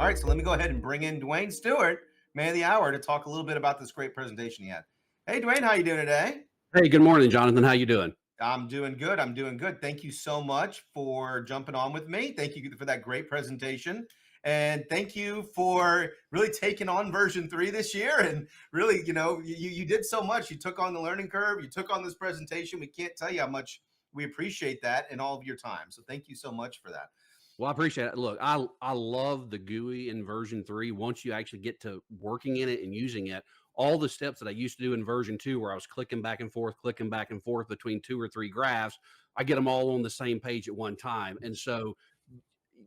All right, so let me go ahead and bring in Dwayne Stewart, man of the hour, to talk a little bit about this great presentation he had. Hey, Dwayne, how you doing today? Hey, good morning, Jonathan. How you doing? I'm doing good. I'm doing good. Thank you so much for jumping on with me. Thank you for that great presentation. And thank you for really taking on version 3 this year. And really, you did so much. You took on the learning curve. You took on this presentation. We can't tell you how much we appreciate that and all of your time. So thank you so much for that. Well, I appreciate it. Look, I love the GUI in version 3. Once you actually get to working in it and using it, all the steps that I used to do in version 2, where I was clicking back and forth between 2 or 3 graphs, I get them all on the same page at one time. And so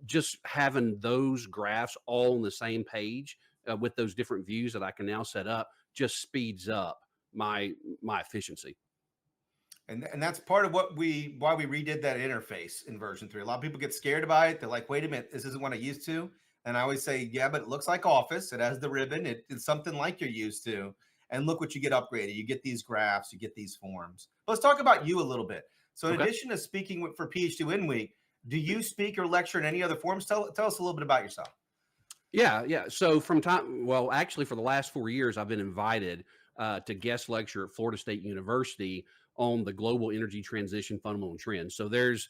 just having those graphs all on the same page with those different views that I can now set up just speeds up my efficiency. And that's part of why we redid that interface in version 3. A lot of people get scared by it. They're like, wait a minute, this isn't what I used to. And I always say, yeah, but it looks like Office. It has the ribbon. It's something like you're used to. And look what you get upgraded. You get these graphs, you get these forms. Let's talk about you a little bit. So in addition to speaking for PHDwin Week, do you speak or lecture in any other forums? Tell us a little bit about yourself. Yeah. So actually for the last 4 years, I've been invited to guest lecture at Florida State University on the global energy transition fundamental trends. So there's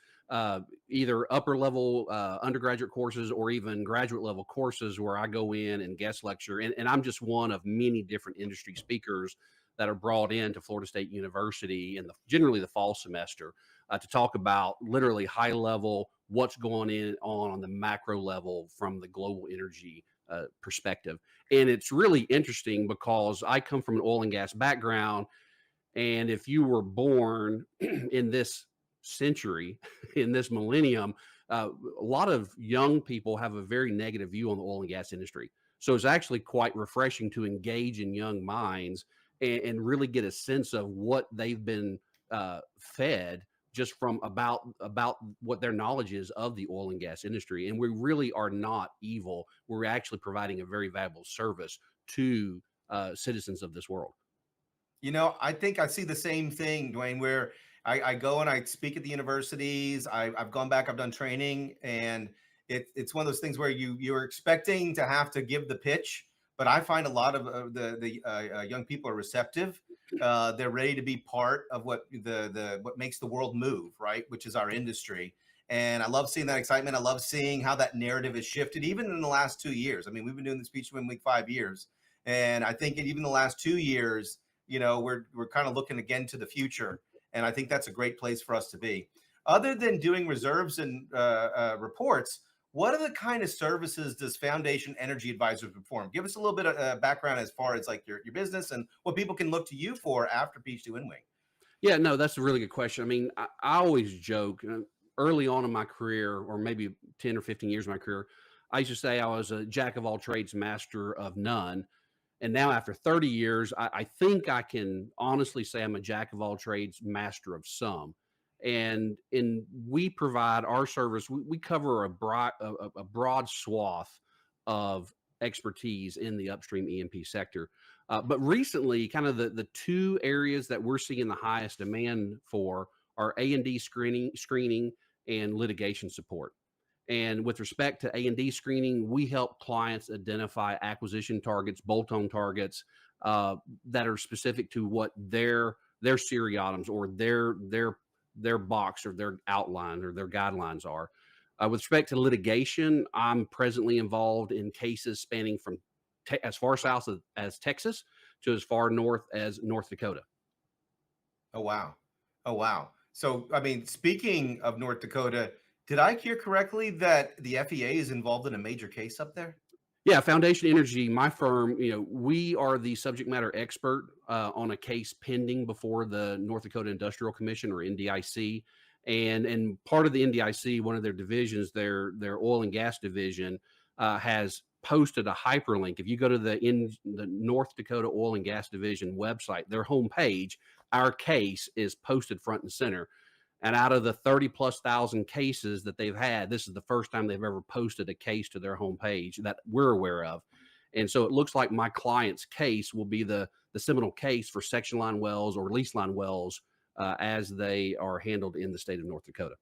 either upper level undergraduate courses or even graduate level courses where I go in and guest lecture. And I'm just one of many different industry speakers that are brought into Florida State University in generally the fall semester to talk about literally high level what's going on the macro level from the global energy perspective. And it's really interesting because I come from an oil and gas background. And if you were born in this century, in this millennium, a lot of young people have a very negative view on the oil and gas industry. So it's actually quite refreshing to engage in young minds and really get a sense of what they've been fed just from about what their knowledge is of the oil and gas industry. And we really are not evil. We're actually providing a very valuable service to citizens of this world. I think I see the same thing, Dwayne, where I go and I speak at the universities. I've gone back, I've done training, and it's one of those things where you're expecting to have to give the pitch, but I find a lot of the young people are receptive. They're ready to be part of what makes the world move, right? Which is our industry. And I love seeing that excitement. I love seeing how that narrative has shifted, even in the last 2 years. I mean, we've been doing this PHDwin Week 5 years, and I think even the last 2 years, we're kind of looking again to the future, and I think that's a great place for us to be. Other than doing reserves and reports, what are the kind of services does Foundation Energy Advisors perform? Give us a little bit of background as far as like your business and what people can look to you for after PHDwin Week. Yeah, no, that's a really good question. I mean, I always joke early on in my career, or maybe 10 or 15 years of my career, I used to say I was a jack of all trades, master of none. And now after 30 years, I think I can honestly say I'm a jack of all trades, master of some. And we provide our service. We cover a broad swath of expertise in the upstream E&P sector. But recently, kind of the 2 areas that we're seeing the highest demand for are A&D screening and litigation support. And with respect to A&D screening, we help clients identify acquisition targets, bolt-on targets that are specific to what their seriatums or their box or their outline or their guidelines are. With respect to litigation, I'm presently involved in cases spanning from as far south as Texas to as far north as North Dakota. Oh, wow. Oh, wow. So, I mean, speaking of North Dakota, did I hear correctly that the FEA is involved in a major case up there? Yeah, Foundation Energy, my firm, we are the subject matter expert on a case pending before the North Dakota Industrial Commission, or NDIC. And part of the NDIC, one of their divisions, their oil and gas division, has posted a hyperlink. If you go to the North Dakota Oil and Gas Division website, their homepage, our case is posted front and center. And out of the 30,000+ cases that they've had, this is the first time they've ever posted a case to their homepage that we're aware of. And so it looks like my client's case will be the seminal case for section line wells or lease line wells as they are handled in the state of North Dakota.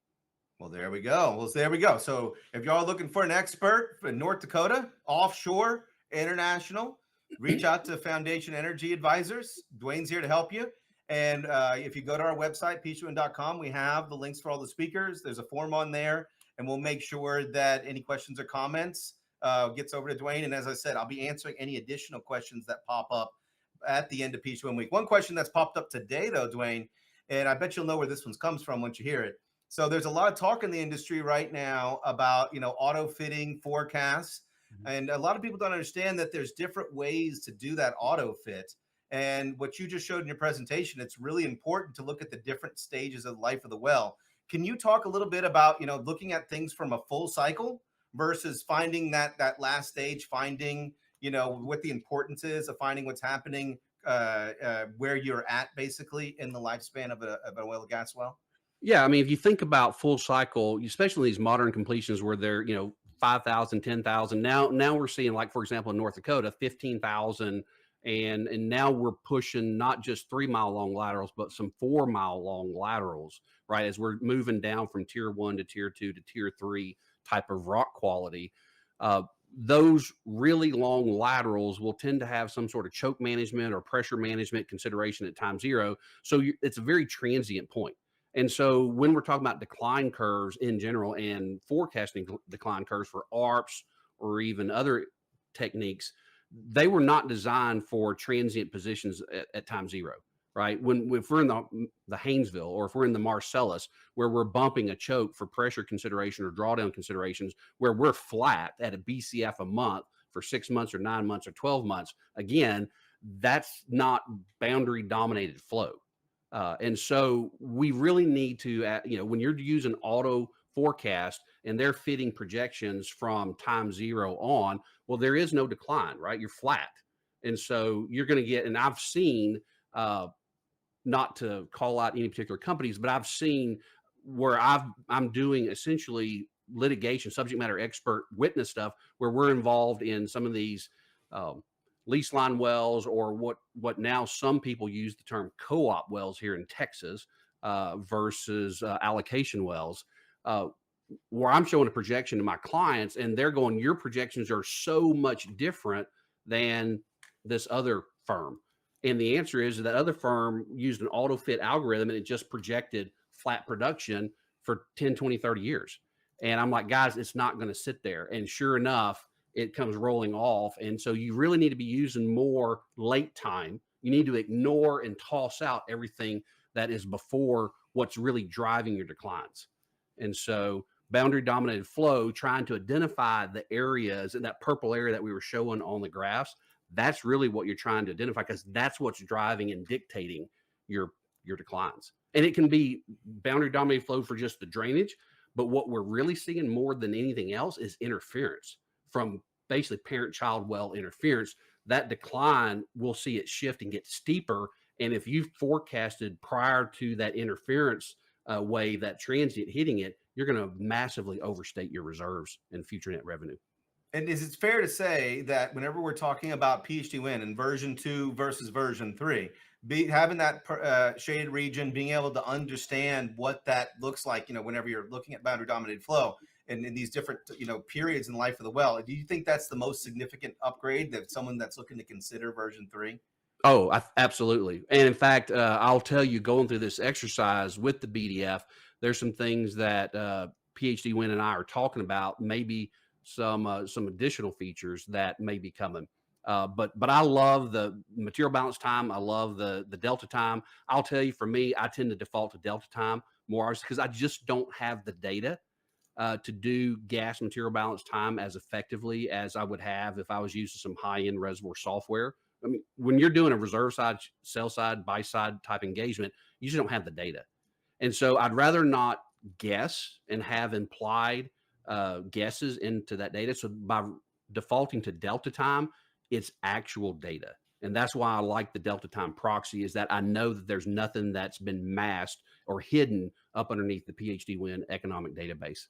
Well, there we go. Well, there we go. So if y'all are looking for an expert in North Dakota, offshore, international, reach out to Foundation Energy Advisors. Dwayne's here to help you. And if you go to our website, PHDwin.com, we have the links for all the speakers. There's a form on there, and we'll make sure that any questions or comments gets over to Dwayne. And as I said, I'll be answering any additional questions that pop up at the end of PHDwin Week. One question that's popped up today, though, Dwayne, and I bet you'll know where this one comes from once you hear it. So there's a lot of talk in the industry right now about, auto fitting forecasts. And a lot of people don't understand that there's different ways to do that auto fit. And what you just showed in your presentation, it's really important to look at the different stages of the life of the well. Can you talk a little bit about, looking at things from a full cycle versus finding that last stage, finding, what the importance is of finding what's happening where you're at basically in the lifespan of an oil and gas well? Yeah, I mean, if you think about full cycle, especially these modern completions where they're 5,000, 10,000. Now we're seeing, like, for example, in North Dakota, 15,000, and now we're pushing not just 3 mile long laterals, but some 4 mile long laterals, right? As we're moving down from tier 1 to tier 2 to tier 3 type of rock quality. Those really long laterals will tend to have some sort of choke management or pressure management consideration at time zero. So it's a very transient point. And so when we're talking about decline curves in general and forecasting decline curves for ARPs or even other techniques, they were not designed for transient positions at time zero, right? If we're in the Haynesville, or if we're in the Marcellus, where we're bumping a choke for pressure consideration or drawdown considerations, where we're flat at a BCF a month for 6 months or 9 months or 12 months, again, that's not boundary dominated flow. And so we really need to, when you're using auto forecast and they're fitting projections from time zero on, well, there is no decline, right? You're flat. And so you're going to get, and I've seen, not to call out any particular companies, but I've seen where I'm doing essentially litigation, subject matter expert witness stuff, where we're involved in some of these lease line wells, or what now some people use the term co-op wells here in Texas versus allocation wells, where I'm showing a projection to my clients and they're going, your projections are so much different than this other firm. And the answer is that other firm used an auto fit algorithm and it just projected flat production for 10, 20, 30 years. And I'm like, guys, it's not going to sit there. And sure enough, it comes rolling off. And so you really need to be using more late time. You need to ignore and toss out everything that is before what's really driving your declines. And so boundary dominated flow, trying to identify the areas, and that purple area that we were showing on the graphs, that's really what you're trying to identify, because that's what's driving and dictating your declines. And it can be boundary dominated flow for just the drainage, but what we're really seeing more than anything else is interference from basically parent-child well interference. That decline, we'll see it shift and get steeper. And if you've forecasted prior to that interference wave, that transient hitting it, you're going to massively overstate your reserves and future net revenue. And is it fair to say that whenever we're talking about PHDwin and version 2 versus version 3, having that shaded region, being able to understand what that looks like, whenever you're looking at boundary dominated flow and in these different, periods in the life of the well, do you think that's the most significant upgrade that someone that's looking to consider version 3? Oh, absolutely. And in fact, I'll tell you, going through this exercise with the BDF, there's some things that PHDwin and I are talking about, maybe some additional features that may be coming. But I love the material balance time. I love the delta time. I'll tell you, for me, I tend to default to delta time more because I just don't have the data to do gas material balance time as effectively as I would have if I was using some high-end reservoir software. I mean, when you're doing a reserve side, sell side, buy side type engagement, you just don't have the data. And so I'd rather not guess and have implied guesses into that data. So by defaulting to delta time, it's actual data. And that's why I like the delta time proxy, is that I know that there's nothing that's been masked or hidden up underneath the PHDwin economic database.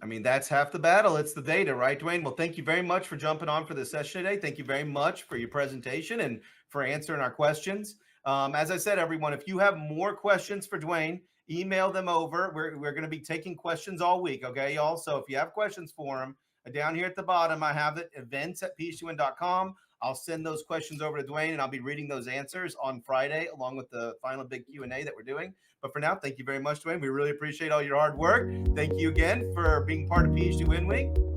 I mean, that's half the battle. It's the data, right, Dwayne? Well, thank you very much for jumping on for this session today. Thank you very much for your presentation and for answering our questions. As I said, everyone, if you have more questions for Dwayne, email them over. We're going to be taking questions all week. Okay, y'all. So if you have questions for them, down here at the bottom, I have it, events@PHDwin.com. I'll send those questions over to Dwayne, and I'll be reading those answers on Friday, along with the final big Q&A that we're doing. But for now, thank you very much, Dwayne. We really appreciate all your hard work. Thank you again for being part of PhD Win Week.